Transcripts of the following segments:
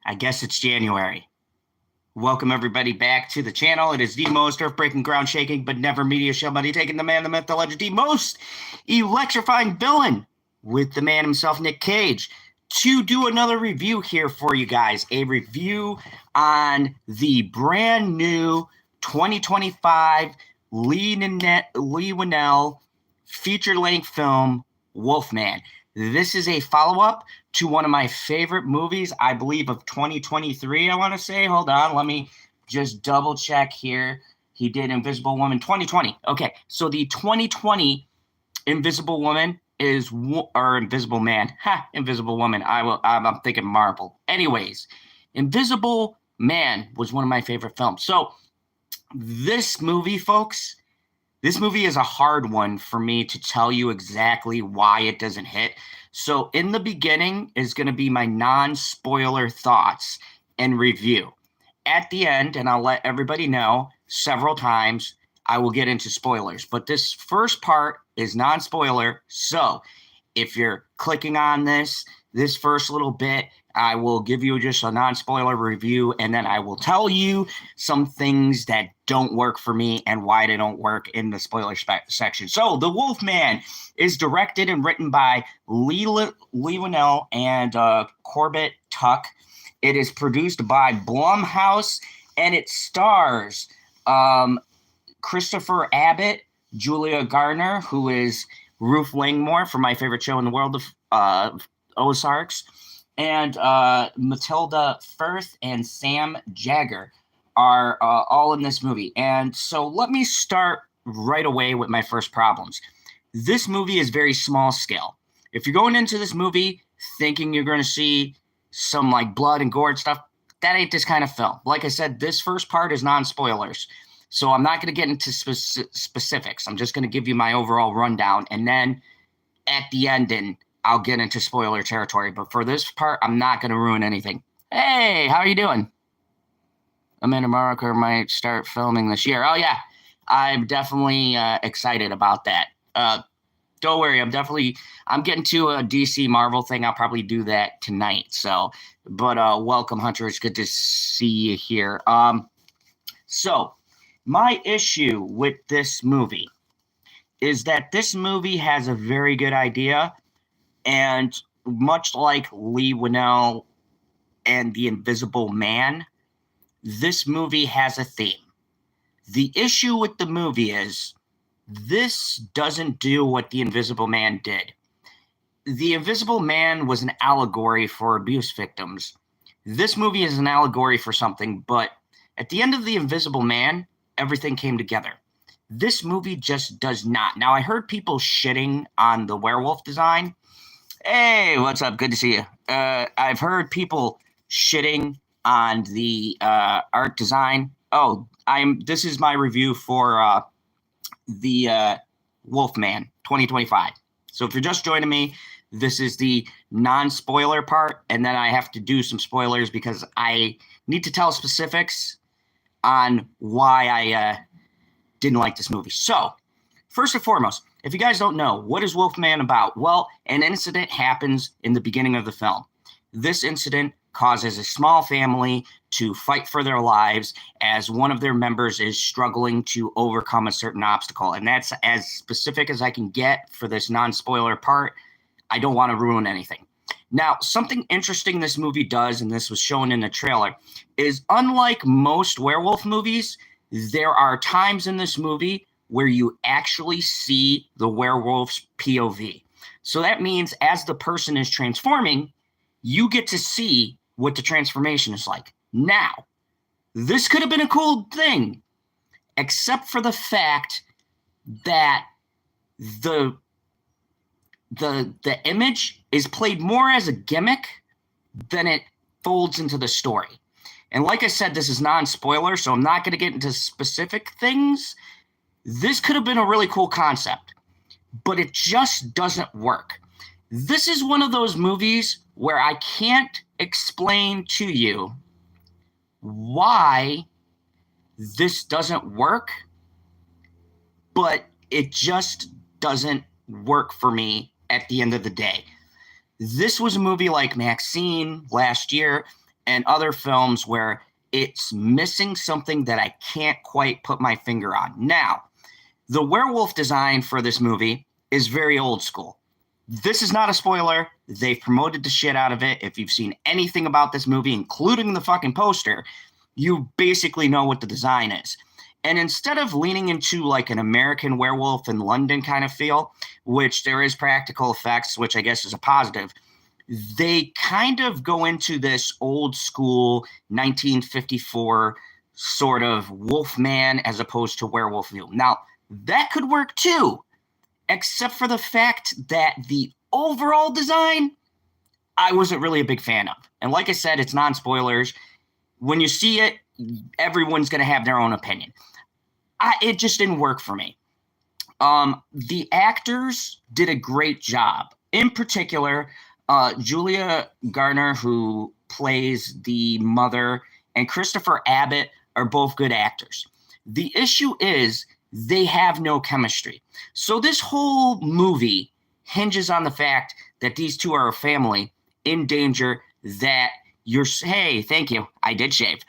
I guess it's January. Welcome everybody back to the channel. It is the most earth-breaking, ground-shaking, but never media show money taking the man, the myth, the legend, the most electrifying villain with the man himself, Nick Cage, to do another review here for you guys. A review on the brand new 2025 Lee Winnell feature-length film, Wolfman. This is a follow-up to one of my favorite movies, I believe, of 2023, I want to say. Hold on, let me just double-check here. He did Invisible Woman 2020. Okay, so the 2020 Invisible Woman is, or Invisible Man. Invisible Woman. I'm thinking Marvel. Anyways, Invisible Man was one of my favorite films. So this movie, folks, this movie is a hard one for me to tell you exactly why it doesn't hit. So in the beginning is going to be my non-spoiler thoughts and review. At the end, and I'll let everybody know several times, I will get into spoilers. But this first part is non-spoiler. So if you're clicking on this first little bit, I will give you just a non-spoiler review, and then I will tell you some things that don't work for me and why they don't work in the spoiler section. So, The Wolfman is directed and written by Lee Winnell and Corbett Tuck. It is produced by Blumhouse, and it stars Christopher Abbott, Julia Garner, who is Ruth Langmore from my favorite show in the world of Ozarks, and Matilda Firth and Sam Jagger are all in this movie. And so let me start right away with my first problems. This movie is very small scale. If you're going into this movie thinking you're going to see some like blood and gore and stuff, that ain't this kind of film. Like I said, this first part is non-spoilers. So I'm not going to get into specifics. I'm just going to give you my overall rundown. And then at the end, I'll get into spoiler territory. But for this part, I'm not going to ruin anything. Hey, how are you doing? Amanda Marker might start filming this year. Oh, yeah. I'm definitely excited about that. Don't worry. I'm getting to a DC Marvel thing. I'll probably do that tonight. So, but welcome, Hunter. It's good to see you here. So my issue with this movie is that this movie has a very good idea, and much like Lee Winnell and The Invisible Man, this movie has a theme. The issue with the movie is this doesn't do what The Invisible Man did. The Invisible Man was an allegory for abuse victims. This movie is an allegory for something, but at the end of The Invisible Man, everything came together. This movie just does not. Now, I heard people shitting on the werewolf design. Hey, what's up? Good to see you. I've heard people shitting on the art design. Oh, this is my review for the Wolfman 2025. So if you're just joining me, this is the non-spoiler part, and then I have to do some spoilers because I need to tell specifics on why I didn't like this movie. So, first and foremost, if you guys don't know, what is Wolfman about? Well, an incident happens in the beginning of the film. This incident causes a small family to fight for their lives as one of their members is struggling to overcome a certain obstacle. And that's as specific as I can get for this non-spoiler part. I don't want to ruin anything. Now, something interesting this movie does, and this was shown in the trailer, is unlike most werewolf movies, there are times in this movie where you actually see the werewolf's POV. So that means as the person is transforming, you get to see what the transformation is like. Now, this could have been a cool thing, except for the fact that the image is played more as a gimmick than it folds into the story. And like I said, this is non-spoiler, so I'm not going to get into specific things. This could have been a really cool concept, but it just doesn't work. This is one of those movies where I can't explain to you why this doesn't work, but it just doesn't work for me at the end of the day. This was a movie like Maxine last year, and other films where it's missing something that I can't quite put my finger on. Now, the werewolf design for this movie is very old school. This is not a spoiler. They've promoted the shit out of it. If you've seen anything about this movie, including the fucking poster, you basically know what the design is. And instead of leaning into like an American Werewolf in London kind of feel, which there is practical effects, which I guess is a positive, they kind of go into this old school 1954 sort of Wolfman as opposed to werewolf view. Now, that could work too, except for the fact that the overall design, I wasn't really a big fan of. And like I said, it's non-spoilers. When you see it, everyone's going to have their own opinion. It just didn't work for me. The actors did a great job. In particular, Julia Garner, who plays the mother, and Christopher Abbott are both good actors. The issue is they have no chemistry. So this whole movie hinges on the fact that these two are a family in danger, that hey, thank you, I did shave.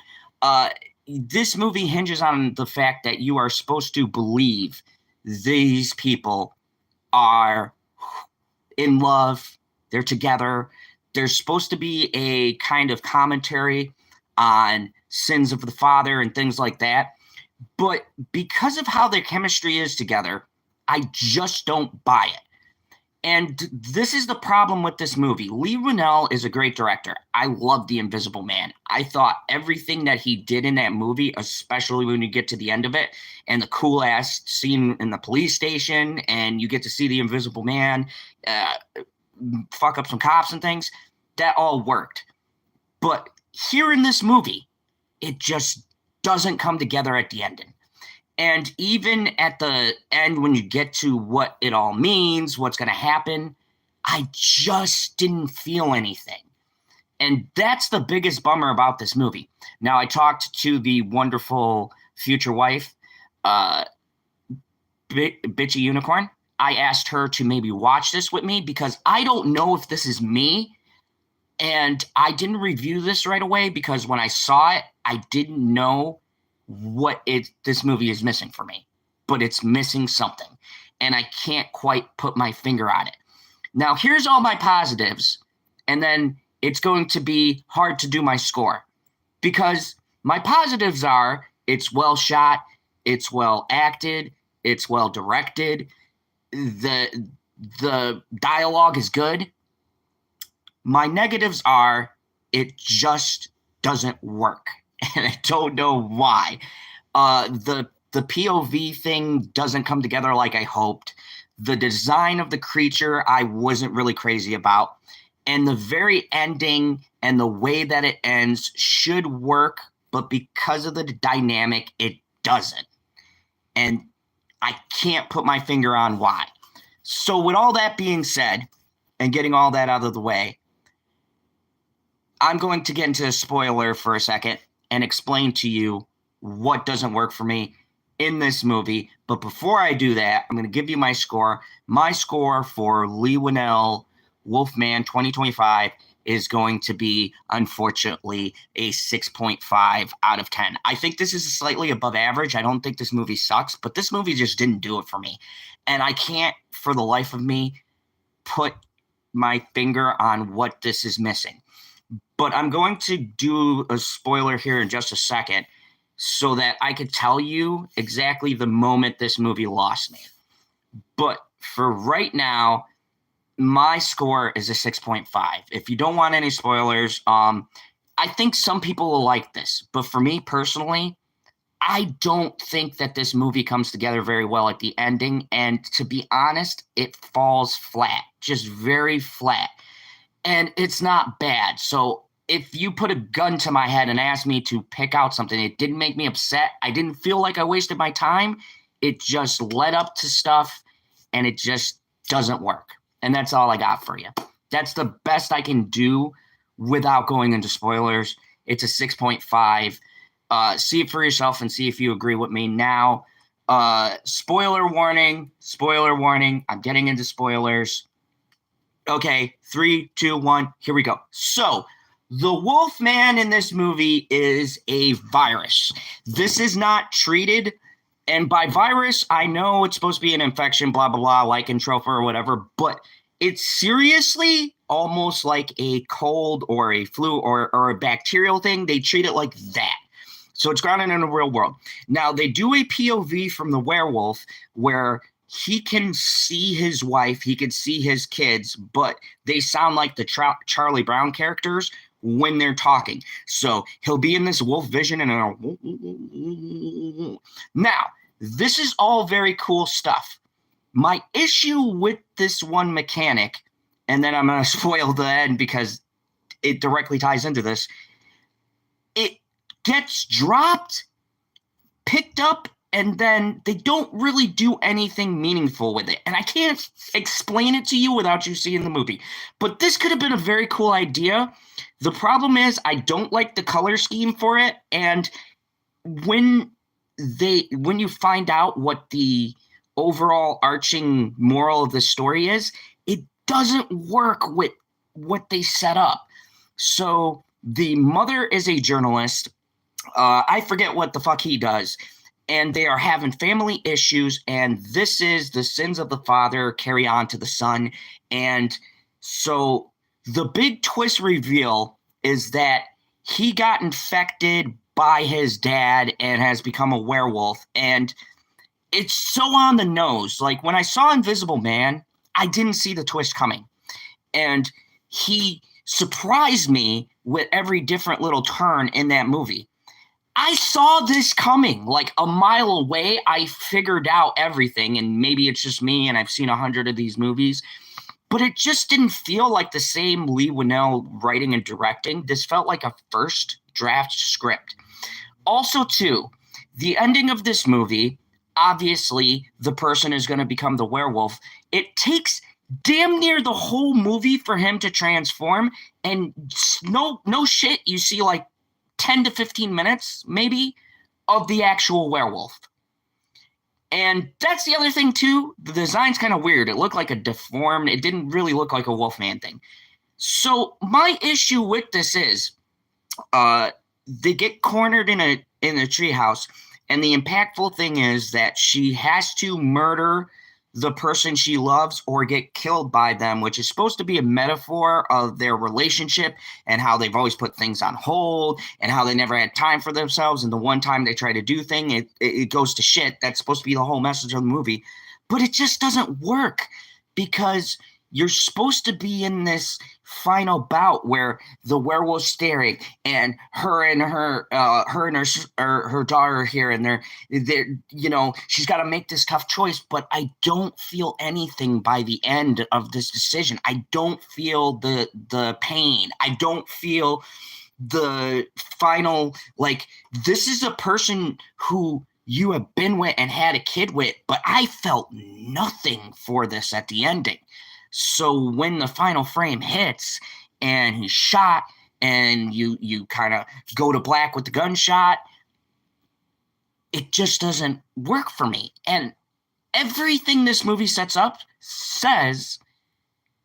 This movie hinges on the fact that you are supposed to believe these people are in love, they're together. There's supposed to be a kind of commentary on sins of the father and things like that. But because of how their chemistry is together, I just don't buy it. And this is the problem with this movie. Leigh Whannell is a great director. I love The Invisible Man. I thought everything that he did in that movie, especially when you get to the end of it, and the cool-ass scene in the police station, and you get to see the Invisible Man fuck up some cops and things, that all worked. But here in this movie, it just doesn't come together at the ending. And even at the end, when you get to what it all means, what's going to happen, I just didn't feel anything. And that's the biggest bummer about this movie. Now, I talked to the wonderful future wife, Bitchy Unicorn. I asked her to maybe watch this with me because I don't know if this is me. And I didn't review this right away because when I saw it, I didn't know what this movie is missing for me, but it's missing something, and I can't quite put my finger on it. Now, here's all my positives, and then it's going to be hard to do my score, because my positives are it's well shot, it's well acted, it's well directed, the dialogue is good. My negatives are it just doesn't work. And I don't know why. The POV thing doesn't come together like I hoped. The design of the creature I wasn't really crazy about. And the very ending and the way that it ends should work, but because of the dynamic, it doesn't. And I can't put my finger on why. So with all that being said, and getting all that out of the way, I'm going to get into a spoiler for a second and explain to you what doesn't work for me in this movie. But before I do that, I'm going to give you my score. My score for Leigh Whannell Wolfman 2025 is going to be, unfortunately, a 6.5 out of 10. I think this is slightly above average. I don't think this movie sucks, but this movie just didn't do it for me. And I can't, for the life of me, put my finger on what this is missing. But I'm going to do a spoiler here in just a second so that I could tell you exactly the moment this movie lost me. But for right now, my score is a 6.5. If you don't want any spoilers, I think some people will like this. But for me personally, I don't think that this movie comes together very well at the ending. And to be honest, it falls flat, just very flat. And it's not bad. So if you put a gun to my head and asked me to pick out something, it didn't make me upset. I didn't feel like I wasted my time. It just led up to stuff, and it just doesn't work. And that's all I got for you. That's the best I can do without going into spoilers. It's a 6.5. See it for yourself and see if you agree with me. Now, spoiler warning. I'm getting into spoilers. Okay, 3, 2, 1, here we go. So, The Wolfman in this movie is a virus. This is not treated, and by virus, I know it's supposed to be an infection, blah, blah, blah, lycanthrope or whatever, but it's seriously almost like a cold or a flu or a bacterial thing. They treat it like that. So it's grounded in the real world. Now, they do a POV from the werewolf where he can see his wife, he can see his kids, but they sound like the Charlie Brown characters when they're talking. So he'll be in this wolf vision and now, this is all very cool stuff. My issue with this one mechanic, and then I'm going to spoil the end because it directly ties into this, it gets dropped, picked up, and then they don't really do anything meaningful with it. And I can't explain it to you without you seeing the movie. But this could have been a very cool idea. The problem is I don't like the color scheme for it. And when you find out what the overall arching moral of the story is, it doesn't work with what they set up. So the mother is a journalist. I forget what the fuck he does. And they are having family issues, and this is the sins of the father carry on to the son. And so the big twist reveal is that he got infected by his dad and has become a werewolf. And it's so on the nose. Like when I saw Invisible Man, I didn't see the twist coming. And he surprised me with every different little turn in that movie. I saw this coming like a mile away. I figured out everything, and maybe it's just me and I've seen 100 of these movies, but it just didn't feel like the same Lee Winnell writing and directing. This felt like a first draft script. Also, too, the ending of this movie, obviously the person is going to become the werewolf. It takes damn near the whole movie for him to transform, and no shit, you see like 10 to 15 minutes, maybe, of the actual werewolf. And that's the other thing, too. The design's kind of weird. It looked like a deformed, it didn't really look like a Wolfman thing. So my issue with this is they get cornered in a treehouse, and the impactful thing is that she has to murder the person she loves or get killed by them, which is supposed to be a metaphor of their relationship and how they've always put things on hold and how they never had time for themselves. And the one time they try to do thing, it goes to shit. That's supposed to be the whole message of the movie. But it just doesn't work because you're supposed to be in this final bout where the werewolf's staring and her daughter here, and they're she's got to make this tough choice. But I don't feel anything by the end of this decision. I don't feel the pain. I don't feel the final, like, this is a person who you have been with and had a kid with, but I felt nothing for this at the ending. So when the final frame hits and he's shot and you kind of go to black with the gunshot, it just doesn't work for me. And everything this movie sets up says,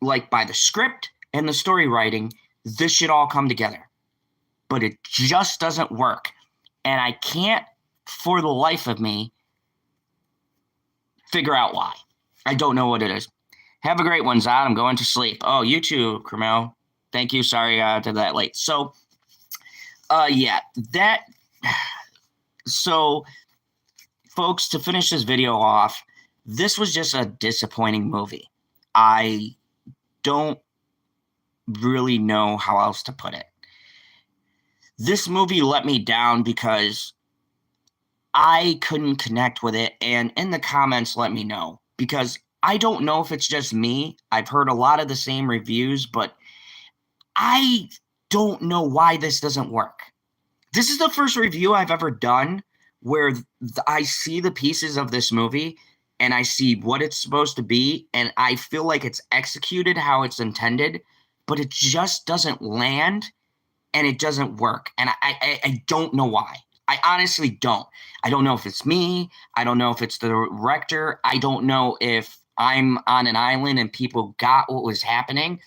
like by the script and the story writing, this should all come together. But it just doesn't work. And I can't, for the life of me, figure out why. I don't know what it is. Have a great one, Zod. I'm going to sleep. Oh, you too, Carmel. Thank you. Sorry to that late. So, So, folks, to finish this video off, this was just a disappointing movie. I don't really know how else to put it. This movie let me down because I couldn't connect with it. And in the comments, let me know. Because I don't know if it's just me. I've heard a lot of the same reviews, but I don't know why this doesn't work. This is the first review I've ever done where I see the pieces of this movie and I see what it's supposed to be, and I feel like it's executed how it's intended, but it just doesn't land and it doesn't work. And I don't know why. I honestly don't. I don't know if it's me. I don't know if it's the director. I don't know if I'm on an island and people got what was happening.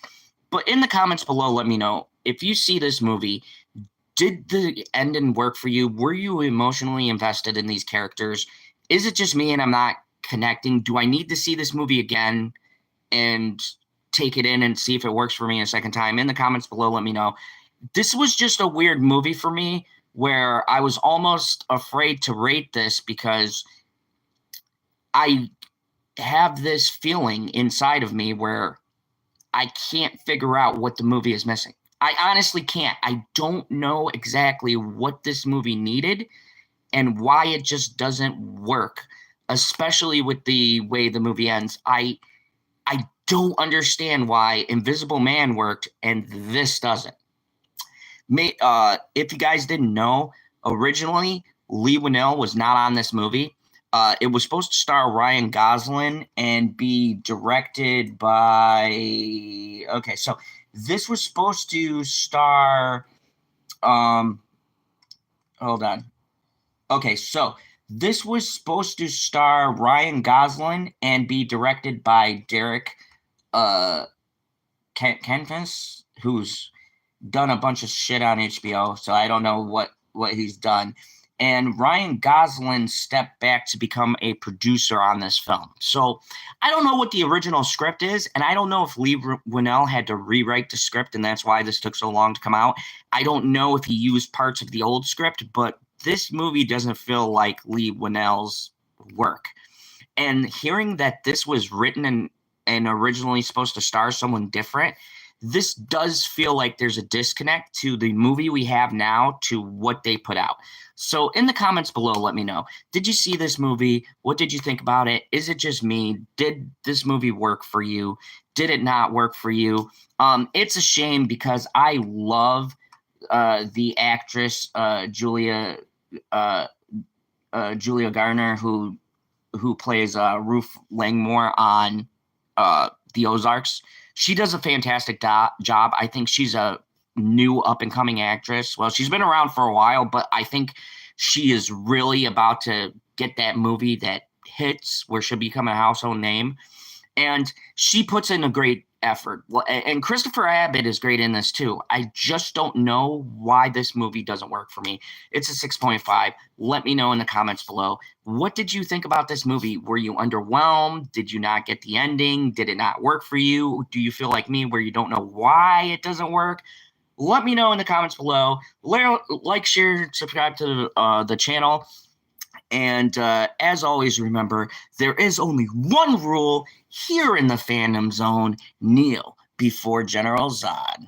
But in the comments below, let me know if you see this movie, did the ending work for you? Were you emotionally invested in these characters? Is it just me and I'm not connecting? Do I need to see this movie again and take it in and see if it works for me a second time? In the comments below, let me know. This was just a weird movie for me where I was almost afraid to rate this because I have this feeling inside of me where I can't figure out what the movie is missing. I honestly can't. I don't know exactly what this movie needed and why it just doesn't work, especially with the way the movie ends. I don't understand why Invisible Man worked and this doesn't. If you guys didn't know, originally Lee Winnell was not on this movie. It was supposed to star Ryan Gosling and be directed by. Okay, so this was supposed to star. Hold on. Okay, so this was supposed to star Ryan Gosling and be directed by Derek Canfas, who's done a bunch of shit on HBO, so I don't know what he's done. And Ryan Gosling stepped back to become a producer on this film. So I don't know what the original script is, and I don't know if Lee Winnell had to rewrite the script, and that's why this took so long to come out. I don't know if he used parts of the old script, but this movie doesn't feel like Lee Winnell's work. And hearing that this was written and originally supposed to star someone different, this does feel like there's a disconnect to the movie we have now to what they put out. So in the comments below, let me know. Did you see this movie? What did you think about it? Is it just me? Did this movie work for you? Did it not work for you? It's a shame because I love the actress Julia Garner who plays Ruth Langmore on The Ozarks. She does a fantastic job. I think she's a new up-and-coming actress. Well, she's been around for a while, but I think she is really about to get that movie that hits where she'll become a household name. And she puts in a great effort. And Christopher Abbott is great in this too. I just don't know why this movie doesn't work for me. It's a 6.5. Let me know in the comments below. What did you think about this movie? Were you underwhelmed? Did you not get the ending? Did it not work for you? Do you feel like me where you don't know why it doesn't work? Let me know in the comments below. Like, share, subscribe to the channel. And as always, remember, there is only one rule here in the Fandom Zone: kneel before General Zod.